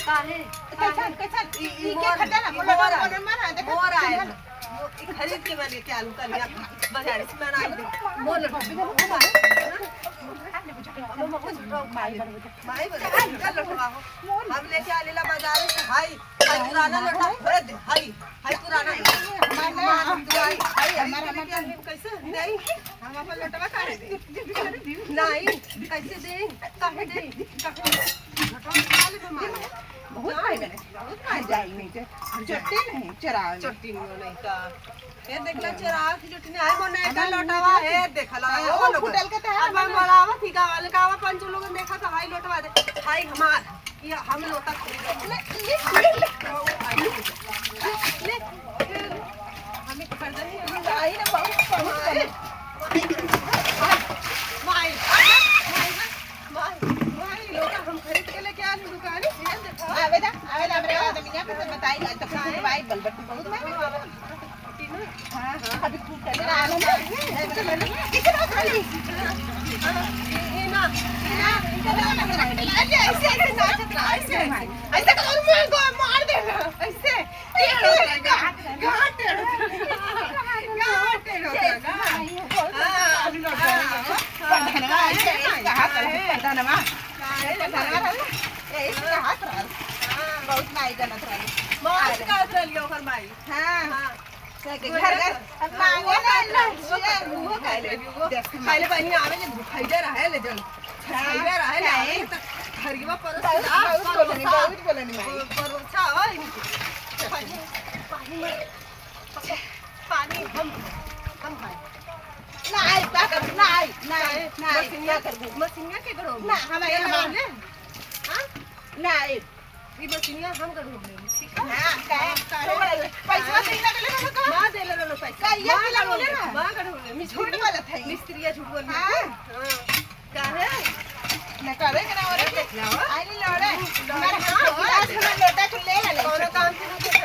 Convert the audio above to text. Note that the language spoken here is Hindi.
काहे कैसा कैसा ई के खड्डा ना मोर मारा देखो मोर आए खरीद के मैं लेके आलू का लिया बाजार से मैं आई मोर माई बता लटवा हो हम लेके आ लेला बाजार से हाई पुराना लटा खरीद हाई हाई पुराना हाई हमारा कैसे नहीं हम अपन लटवा काहे दे नहीं कैसे दे काहे दे बहुत खाई मैंने बहुत खाई जाई नहीं चट्टी नहीं चरा चट्टी नहीं का ये देखला चरा की चट्टी नहीं आई मोने का लटवा है देखला ओ लोग होटल के तहर अब मलावा थी का वाले का पंच लोग देखा था भाई लटवा दे भाई हमार ये हम लोटा ले हमें कर दे आई ना बहुत माई लोटा हम खरीद के लेके आए दुकान से देखो आवेदा हमरे तो मिया पे बताई ना तो भाई बलबट्टी बहुत मैं हां अभी खूब चले आला ना कितना खाली ये ना ऐसे ऐसे नाचत रहा ऐसे ऐसे करो मैं मार देगा ऐसे घाट धनवा बहुत माई जनत रही मार का चलियो कर माई हां घर घर मांगे ना वो खाइले बनी आवे जे खाइले रहे ले जल खाइले रहे ले हरिवा पर बहुत बोलनी माई परोसा होय पानी हम खाए नहीं क्या कर नहीं मसिनिया के करो ना हमारे मांगे हां नहीं ये मसिनिया हम कर ले ठीक है हां पैसा देना ले का मां दे ले लो पैसा ये के बोले ना मां कर ले झूठ वाला था मिस्त्रिया झूठ बोल हां काहे न करे के ना और आई लड़े हमारे हां लोटा को ले ले कोनो काम से